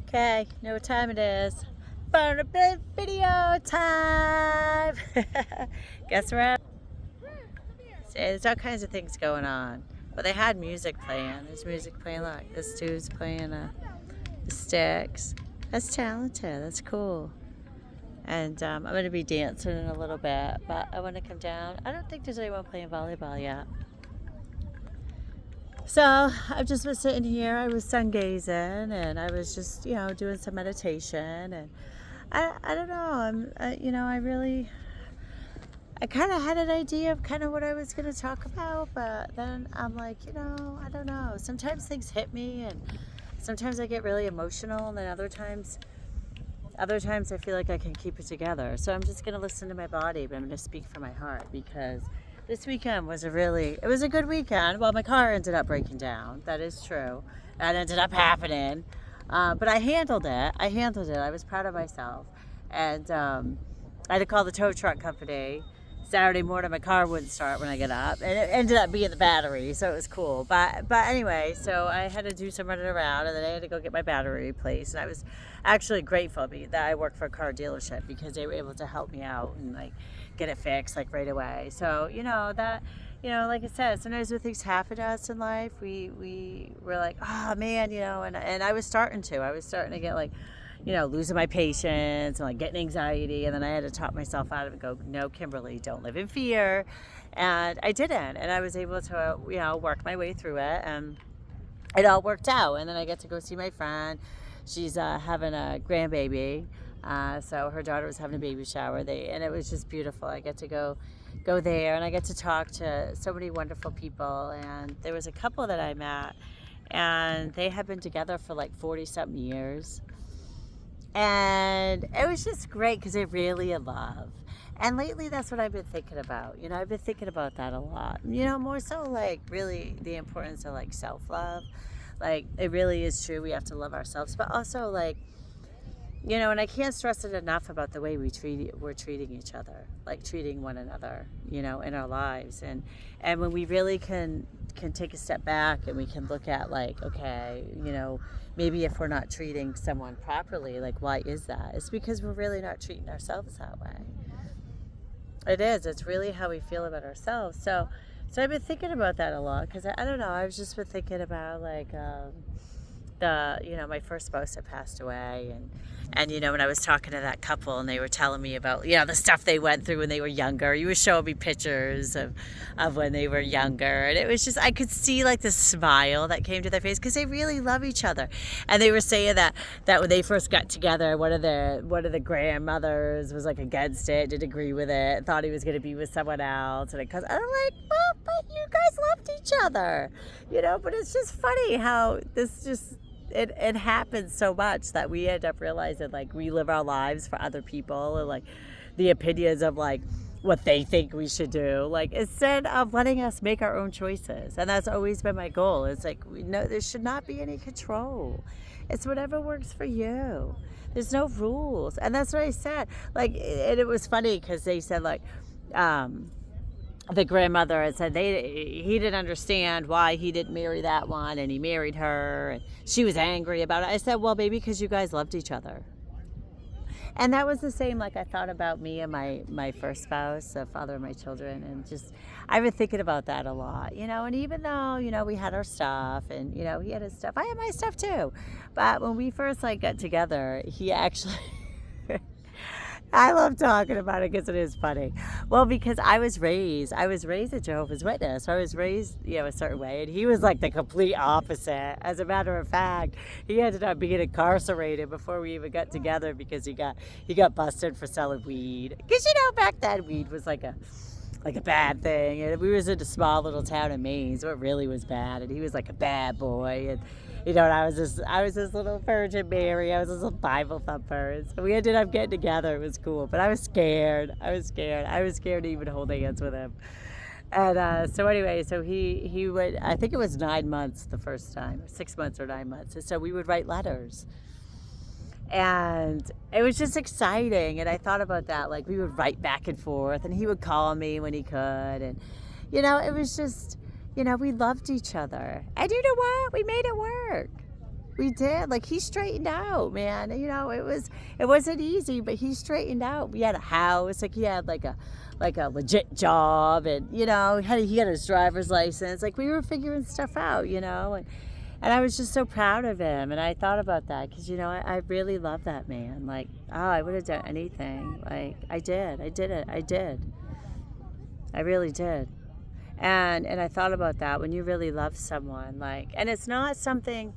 Okay, know what time it is. Phone a bit video time. Guess we're at. See, there's all kinds of things going on. But they had music playing. There's music playing. Look, this dude's playing the sticks. That's talented. That's cool. And I'm going to be dancing in a little bit. But I want to come down. I don't think there's anyone playing volleyball yet. So I've just been sitting here. I was sun gazing, and I was just, doing some meditation. And I don't know. I kind of had an idea of kind of what I was going to talk about, but then I'm like, I don't know. Sometimes things hit me, and sometimes I get really emotional, and then other times I feel like I can keep it together. So I'm just going to listen to my body, but I'm going to speak from my heart, because this weekend was it was a good weekend. Well, my car ended up breaking down. That is true. That ended up happening. But I handled it. I was proud of myself. And I had to call the tow truck company. Saturday morning, my car wouldn't start when I get up, and it ended up being the battery, so it was cool. But anyway, so I had to do some running around, and then I had to go get my battery replaced. And I was actually grateful that I work for a car dealership, because they were able to help me out and get it fixed right away. So like I said, sometimes when things happen to us in life, we're like, oh man, and I was starting to get losing my patience and getting anxiety. And then I had to talk myself out of it and go, no, Kimberly, don't live in fear. And I didn't. And I was able to, work my way through it. And it all worked out. And then I get to go see my friend. She's having a grandbaby. So her daughter was having a baby shower. And it was just beautiful. I get to go there, and I get to talk to so many wonderful people. And there was a couple that I met, and they had been together for 40-something years. And it was just great because they're really in love. And lately, that's what I've been thinking about. I've been thinking about that a lot. More so really the importance of self-love. It really is true. We have to love ourselves, but also and I can't stress it enough about the way we're treating each other, treating one another, in our lives. And when we really can take a step back, and we can look at okay, maybe if we're not treating someone properly, why is that? It's because we're really not treating ourselves that way. It's really how we feel about ourselves. So I've been thinking about that a lot, because I don't know, I've just been thinking about my first spouse had passed away, and when I was talking to that couple, and they were telling me about the stuff they went through when they were younger. You were showing me pictures of when they were younger, and it was just, I could see the smile that came to their face, because they really love each other. And they were saying that when they first got together, one of the grandmothers was against it, didn't agree with it, thought he was going to be with someone else, and I'm like, well, but you guys loved each other, but it's just funny how this just it happens so much that we end up realizing we live our lives for other people, and the opinions of what they think we should do, instead of letting us make our own choices. And that's always been my goal. It's there should not be any control. It's whatever works for you. There's no rules. And that's what I said. And it was funny because they said the grandmother had said he didn't understand why he didn't marry that one, and he married her, and she was angry about it. I said, well, baby, because you guys loved each other. And that was the same I thought about me and my first spouse, the father of my children. And just, I've been thinking about that a lot, and even though, we had our stuff, and, he had his stuff, I had my stuff too. But when we first got together, he actually... I love talking about it because it is funny. Well, because I was raised a Jehovah's Witness. I was raised, a certain way, and he was the complete opposite. As a matter of fact, he ended up being incarcerated before we even got together, because he got busted for selling weed. Because back then weed was like a bad thing, and we was in a small little town in Maine, so it really was bad. And he was a bad boy, and and I was this little Virgin Mary. I was this little Bible thumper. And so we ended up getting together. It was cool, but I was scared. I was scared to even hold hands with him. And so anyway, so he would, I think it was 9 months the first time, 6 months or 9 months. And so we would write letters. And it was just exciting. And I thought about that. We would write back and forth, and he would call me when he could. And, it was just, we loved each other. And you know what? We made it work. We did. Like, he straightened out, man. You know, it wasn't easy, but he straightened out. We had a house, like he had like a legit job, and you know, he had his driver's license. Like, we were figuring stuff out, you know, and I was just so proud of him. And I thought about that because, you know, I really love that man. Like, oh, I would have done anything. Like, I did it. I did. I really did. And I thought about that when you really love someone, like, and it's not something,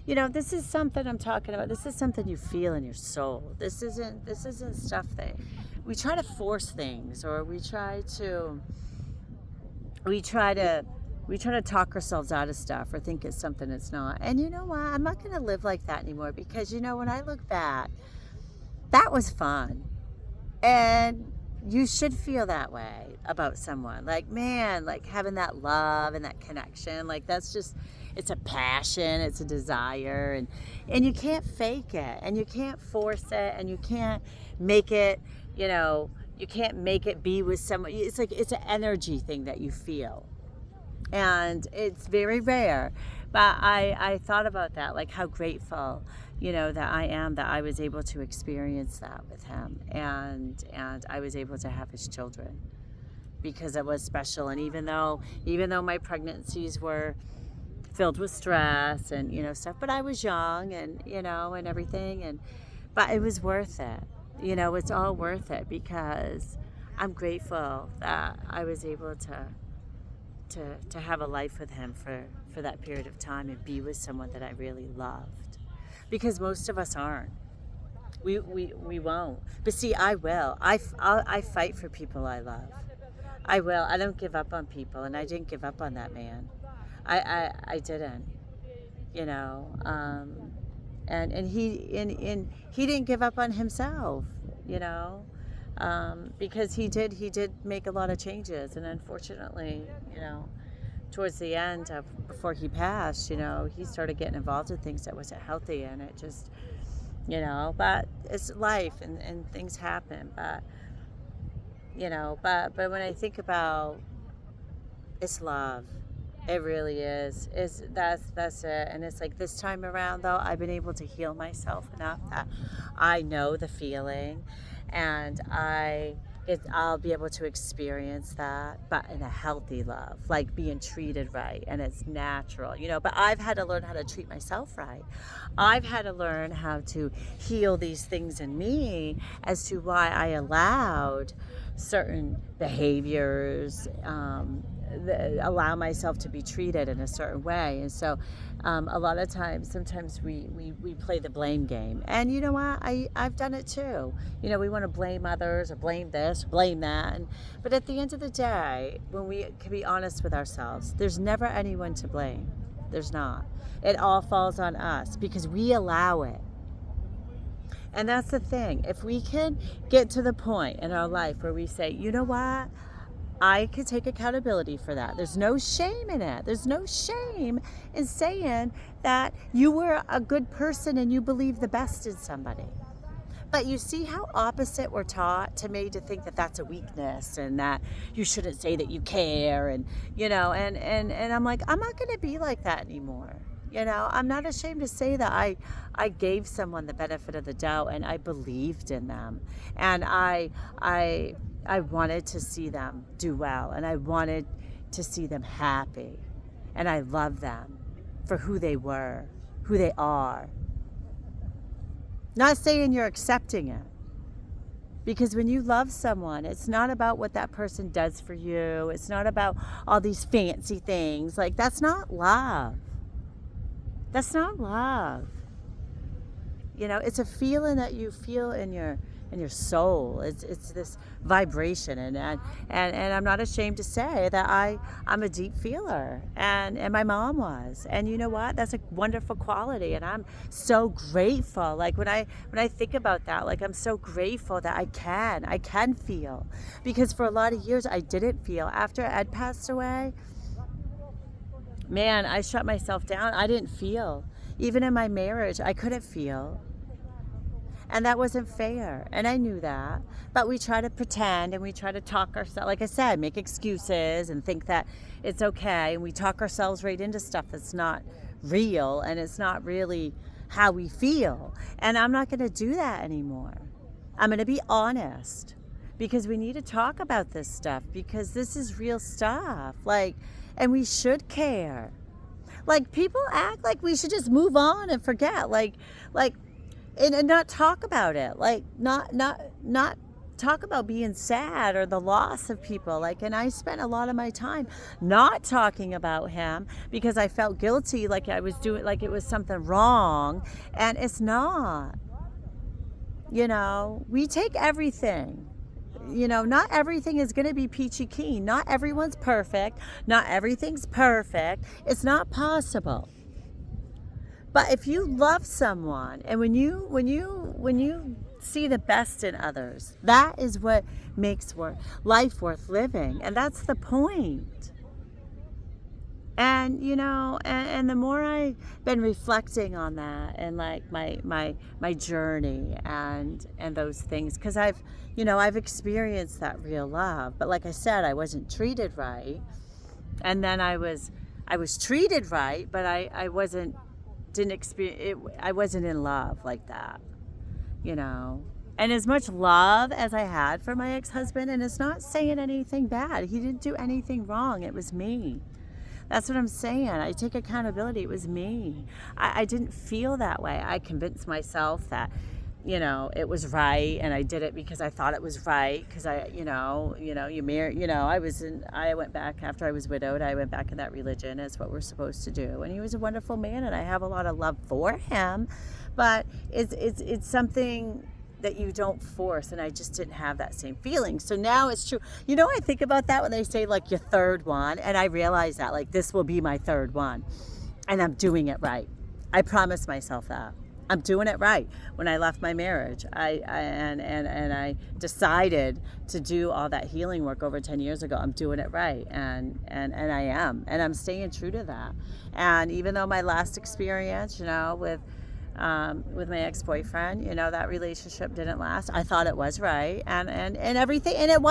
you know, this is something I'm talking about. This is something you feel in your soul. This isn't stuff that we try to force things, or we try to talk ourselves out of stuff, or think it's something it's not. And you know what? I'm not going to live like that anymore, because, you know, when I look back, that was fun. And you should feel that way about someone. Like, man, like having that love and that connection, like that's just, it's a passion, it's a desire, and you can't fake it, and you can't force it, and you can't make it, you know, you can't make it be with someone. It's like, it's an energy thing that you feel. And it's very rare. But I thought about that, like how grateful, you know, that I am that I was able to experience that with him, and I was able to have his children, because it was special. And even though my pregnancies were filled with stress and, you know, stuff, but I was young, and, you know, and everything, but it was worth it. You know, it's all worth it, because I'm grateful that I was able to have a life with him for that period of time, and be with someone that I really loved, because most of us aren't. We won't. But see, I will. I fight for people I love. I will. I don't give up on people, and I didn't give up on that man. I didn't. You know, and he didn't give up on himself. You know. Because he did make a lot of changes, and unfortunately, you know, towards the end before he passed, you know, he started getting involved in things that wasn't healthy, and it just, you know, but it's life, and things happen, but, you know, but when I think about, it's love. It really is. That's it. And it's like, this time around, though, I've been able to heal myself enough that I know the feeling, and I'll be able to experience that, but in a healthy love, like being treated right, and it's natural, you know. But I've had to learn how to treat myself right. I've had to learn how to heal these things in me as to why I allowed certain behaviors, allow myself to be treated in a certain way. And so a lot of times, sometimes we play the blame game, and you know what, I've done it too. You know, we want to blame others, or blame this, or blame that, but at the end of the day, when we can be honest with ourselves, there's never anyone to blame. There's not. It all falls on us, because we allow it. And that's the thing. If we can get to the point in our life where we say, you know what, I could take accountability for that. There's no shame in it. There's no shame in saying that you were a good person and you believe the best in somebody. But you see how opposite we're taught to me, to think that that's a weakness, and that you shouldn't say that you care, and, you know, and I'm like, I'm not going to be like that anymore. You know, I'm not ashamed to say that I gave someone the benefit of the doubt, and I believed in them, and I wanted to see them do well, and I wanted to see them happy, and I love them for who they were, who they are. Not saying you're accepting it, because when you love someone, it's not about what that person does for you. It's not about all these fancy things. Like, that's not love. That's not love. You know, it's a feeling that you feel in your soul. It's this vibration, and I'm not ashamed to say that I'm a deep feeler, and my mom was, and you know what, that's a wonderful quality, and I'm so grateful. Like, when I think about that, like, I'm so grateful that I can feel, because for a lot of years I didn't feel. After Ed passed away, man, I shut myself down. I didn't feel. Even in my marriage, I couldn't feel. And that wasn't fair. And I knew that. But we try to pretend, and we try to talk ourselves, like I said, make excuses and think that it's okay. And we talk ourselves right into stuff that's not real and it's not really how we feel. And I'm not going to do that anymore. I'm going to be honest, because we need to talk about this stuff, because this is real stuff. Like, and we should care. Like, people act like we should just move on and forget, and not talk about it. Like, not talk about being sad or the loss of people. Like, and I spent a lot of my time not talking about him because I felt guilty, like I was doing, like it was something wrong, and it's not. You know, we take everything. You know, not everything is going to be peachy keen. Not everyone's perfect. Not everything's perfect. It's not possible. But if you love someone, and when you see the best in others, that is what makes life worth living, and that's the point. And you know, and the more I've been reflecting on that, and like my journey and those things, because I've experienced that real love. But like I said, I wasn't treated right, and then I was treated right, but I wasn't in love like that, you know. And as much love as I had for my ex-husband, and it's not saying anything bad, he didn't do anything wrong, it was me. That's what I'm saying. I take accountability. It was me. I didn't feel that way. I convinced myself that, you know, it was right, and I did it because I thought it was right. Because I went back after I was widowed. I went back in that religion as what we're supposed to do. And he was a wonderful man, and I have a lot of love for him. But it's something that you don't force, and I just didn't have that same feeling. So now it's true. You know, I think about that when they say like your third one, and I realize that like this will be my third one, and I'm doing it right. I promised myself that I'm doing it right. When I left my marriage, I decided to do all that healing work over 10 years ago. I'm doing it right, and I am, and I'm staying true to that. And even though my last experience, you know, with my ex-boyfriend, you know, that relationship didn't last. I thought it was right, and everything, and it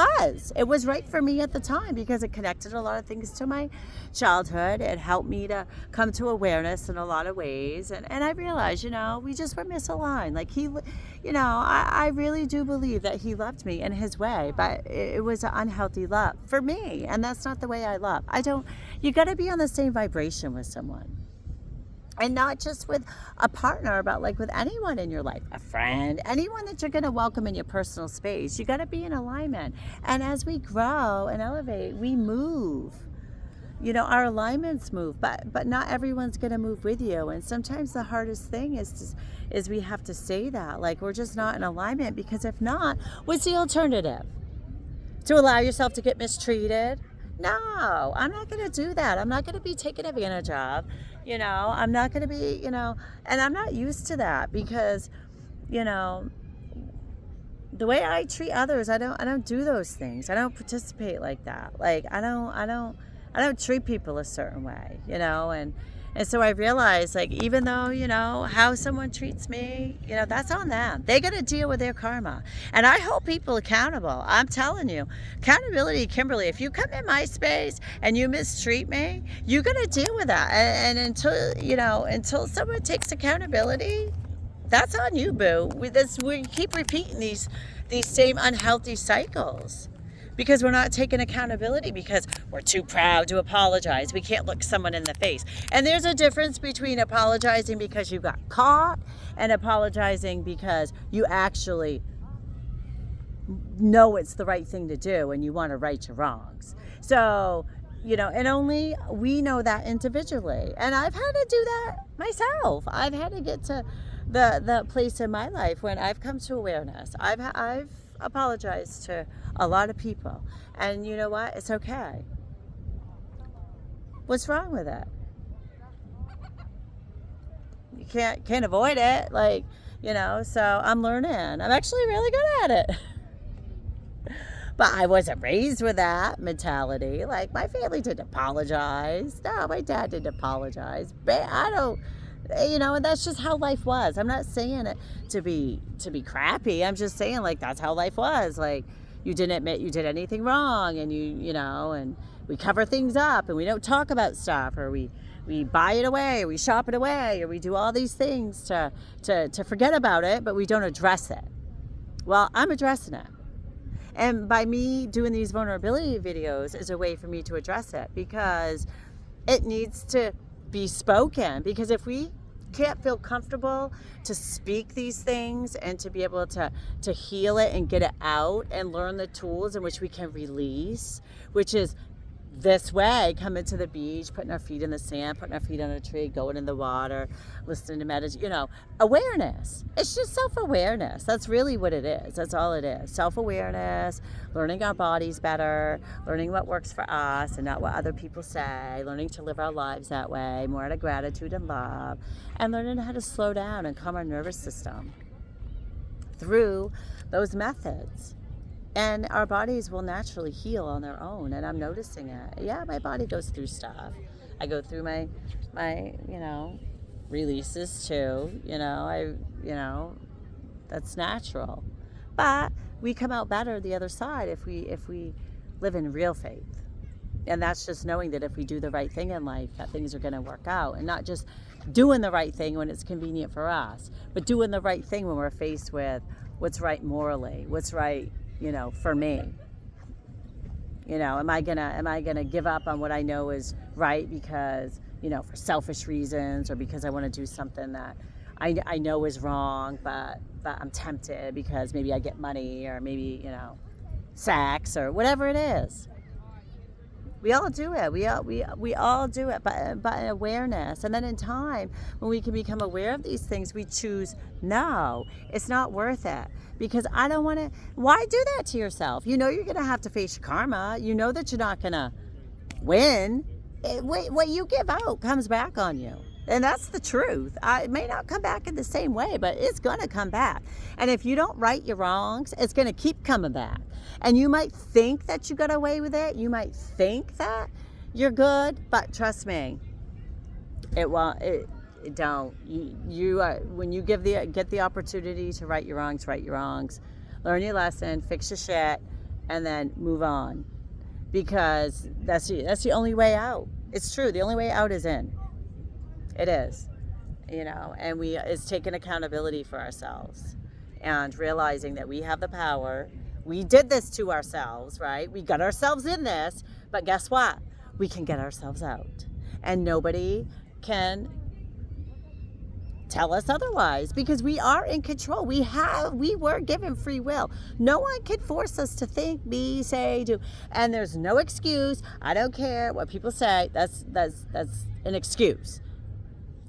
was right for me at the time, because it connected a lot of things to my childhood. It helped me to come to awareness in a lot of ways, and I realized, you know, we just were misaligned. Like he, you know, I really do believe that he loved me in his way, but it was an unhealthy love for me, and that's not the way I love. You got to be on the same vibration with someone. And not just with a partner, but like with anyone in your life, a friend, anyone that you're going to welcome in your personal space. You got to be in alignment. And as we grow and elevate, we move. You know, our alignments move, but not everyone's going to move with you. And sometimes the hardest thing is we have to say that, like, we're just not in alignment, because if not, what's the alternative? To allow yourself to get mistreated? No, I'm not going to do that. I'm not going to be taken advantage of. You know, I'm not going to be, you know, and I'm not used to that, because, you know, the way I treat others, I don't do those things. I don't participate like that. Like, I don't treat people a certain way, you know, and so I realized, like, even though, you know, how someone treats me, you know, that's on them. They got to deal with their karma. And I hold people accountable. I'm telling you, accountability, Kimberly, if you come in my space and you mistreat me, you got to deal with that. And until someone takes accountability, that's on you, boo. We keep repeating these same unhealthy cycles, because we're not taking accountability, because we're too proud to apologize. We can't look someone in the face. And there's a difference between apologizing because you got caught and apologizing because you actually know it's the right thing to do and you want to right your wrongs. So, you know, and only we know that individually. And I've had to do that myself. I've had to get to the place in my life when I've come to awareness. I've apologized to a lot of people, and you know what? It's okay. What's wrong with it? You can't avoid it, like, you know. So I'm learning. I'm actually really good at it. But I wasn't raised with that mentality. Like, my family didn't apologize. No, my dad didn't apologize. I don't. You know, and that's just how life was. I'm not saying it to be crappy. I'm just saying, like, that's how life was. Like, you didn't admit you did anything wrong, and you know, and we cover things up, and we don't talk about stuff, or we we buy it away, or we shop it away, or we do all these things to forget about it, but we don't address it. Well, I'm addressing it. And by me doing these vulnerability videos is a way for me to address it, because it needs to be spoken. Because if we can't feel comfortable to speak these things and to be able to heal it and get it out and learn the tools in which we can release, which is this way, coming to the beach, putting our feet in the sand, putting our feet on a tree, going in the water, listening to meditation, awareness. It's just self-awareness. That's really what it is. That's all it is. Self-awareness, learning our bodies better, learning what works for us and not what other people say, learning to live our lives that way, more out of gratitude and love, and learning how to slow down and calm our nervous system through those methods. And our bodies will naturally heal on their own. And I'm noticing it. Yeah, my body goes through stuff. I go through my releases too. That's natural. But we come out better the other side if we live in real faith. And that's just knowing that if we do the right thing in life, that things are going to work out. And not just doing the right thing when it's convenient for us, but doing the right thing when we're faced with what's right morally, what's right, for me. Am I gonna give up on what I know is right because, for selfish reasons, or because I want to do something that I know is wrong, but I'm tempted because maybe I get money, or maybe, sex, or whatever it is. We all do it. We all do it, but awareness. And then in time, when we can become aware of these things, we choose, no, it's not worth it. Because I don't want to. Why do that to yourself? You're going to have to face your karma. You know that you're not going to win. What you give out comes back on you. And that's the truth. It may not come back in the same way, but it's going to come back. And if you don't right your wrongs, it's going to keep coming back. And you might think that you got away with it. You might think that you're good, but trust me, it won't. It don't. You when you get the opportunity to right your wrongs, learn your lesson, fix your shit, and then move on. Because that's the only way out. It's true. The only way out is in. It is, and it's taking accountability for ourselves and realizing that we have the power. We did this to ourselves, right? We got ourselves in this, but guess what? We can get ourselves out, and nobody can tell us otherwise, because we are in control. We were given free will. No one can force us to think, be, say, do, and there's no excuse. I don't care what people say. That's an excuse.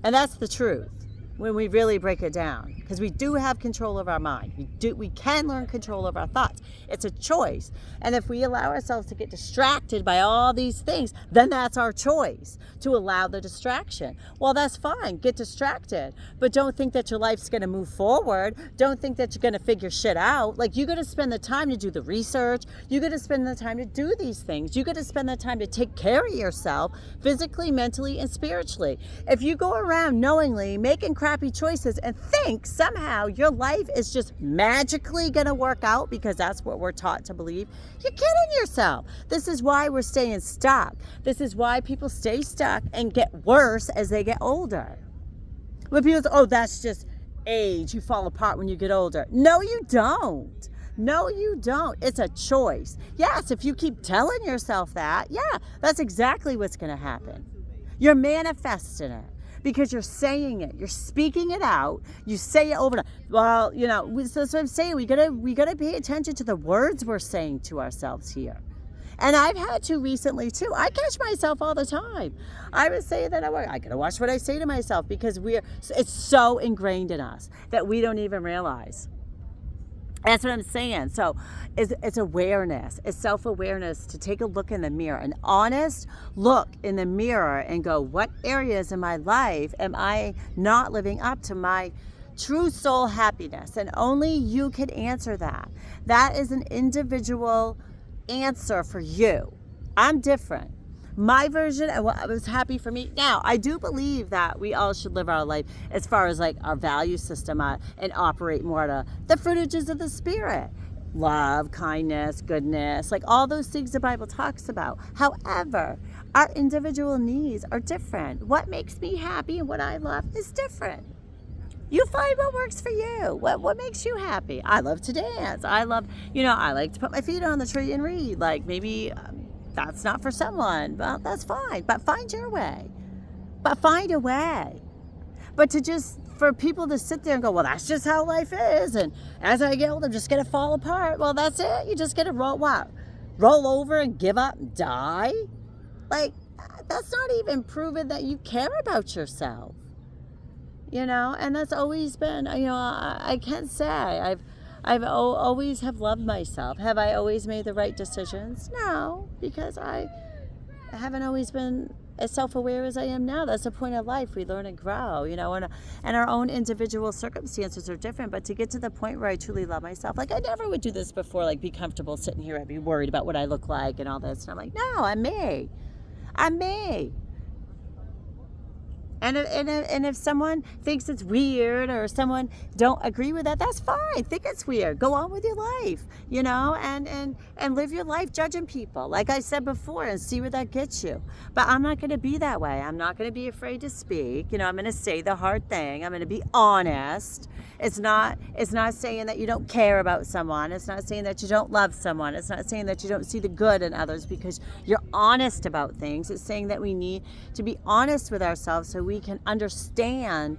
And that's the truth when we really break it down, because we do have control of our mind. We can learn control of our thoughts. It's a choice. And if we allow ourselves to get distracted by all these things, then that's our choice, to allow the distraction. Well, that's fine. Get distracted. But don't think that your life's going to move forward. Don't think that you're going to figure shit out. Like, you got to spend the time to do the research. You got to spend the time to do these things. You got to spend the time to take care of yourself physically, mentally, and spiritually. If you go around knowingly making crappy choices and think somehow your life is just magically going to work out, because that's what we're taught to believe, you're kidding yourself. This is why we're staying stuck. This is why people stay stuck and get worse as they get older. When people say, oh, that's just age, you fall apart when you get older. No, you don't. No, you don't. It's a choice. Yes, if you keep telling yourself that, yeah, that's exactly what's going to happen. You're manifesting it. Because you're saying it, you're speaking it out. You say it over and over. Well, that's what I'm saying. We gotta pay attention to the words we're saying to ourselves here. And I've had to recently too. I catch myself all the time. I would say that I gotta watch what I say to myself, because it's so ingrained in us that we don't even realize. That's what I'm saying. So it's awareness. It's self-awareness, to take a look in the mirror, an honest look in the mirror, and go, what areas in my life am I not living up to my true soul happiness? And only you can answer that. That is an individual answer for you. I'm different. My version, and what was happy for me. Now, I do believe that we all should live our life as far as like our value system and operate more to the fruitages of the spirit. love, kindness, goodness, like all those things the Bible talks about. However, our individual needs are different. What makes me happy and what I love is different. You find what works for you. What makes you happy? I love to dance. I love, I like to put my feet on the tree and read. Like maybe that's not for someone. Well, that's fine. But find your way. But find a way. But for people to sit there and go, well, that's just how life is. And as I get older, I'm just going to fall apart. Well, that's it. You just get to roll over and give up and die? Like, that's not even proven that you care about yourself. And that's always been, I can't say I've always have loved myself. Have I always made the right decisions? No, because I haven't always been as self-aware as I am now. That's the point of life. We learn and grow, and our own individual circumstances are different. But to get to the point where I truly love myself, like I never would do this before, like be comfortable sitting here. I'd be worried about what I look like and all this. And I'm like, no, I'm me. I'm me. And if someone thinks it's weird or someone don't agree with that, that's fine. Think it's weird. Go on with your life, and live your life judging people, like I said before, and see where that gets you. But I'm not going to be that way. I'm not going to be afraid to speak. I'm going to say the hard thing. I'm going to be honest. It's not saying that you don't care about someone. It's not saying that you don't love someone. It's not saying that you don't see the good in others because you're honest about things. It's saying that we need to be honest with ourselves so we can understand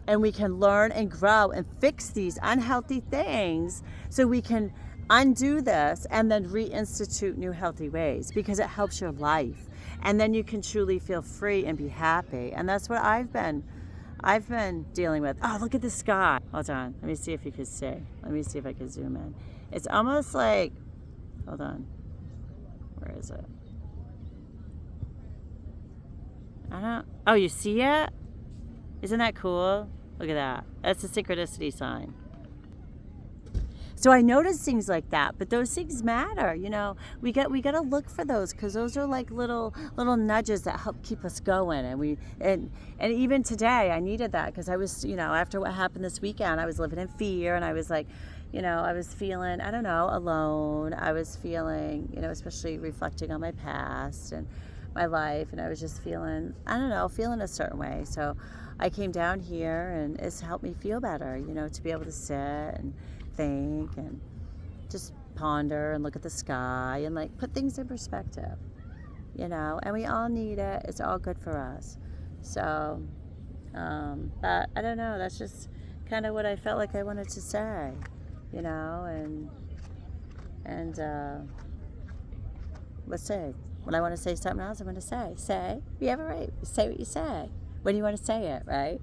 and we can learn and grow and fix these unhealthy things so we can undo this and then reinstitute new healthy ways, because it helps your life. And then you can truly feel free and be happy. And that's what I've been dealing with. Oh, look at the sky. Hold on. Let me see if you can see. Let me see if I can zoom in. It's almost like, hold on. Where is it? Oh, you see it? Isn't that cool? Look at that. That's a synchronicity sign. So I notice things like that, but those things matter. We got to look for those, because those are like little nudges that help keep us going. And even today I needed that, because I was, after what happened this weekend, I was living in fear, and I was like, I was feeling, I don't know, alone. I was feeling, especially reflecting on my past and my life, and I was just feeling, I don't know, feeling a certain way. So I came down here, and it's helped me feel better, to be able to sit and think and just ponder and look at the sky and like put things in perspective, and we all need it. It's all good for us. So but I don't know, that's just kind of what I felt like I wanted to say, and let's say when I want to say something else, I'm going to say, you have it right. Say what you say when you want to say it, right?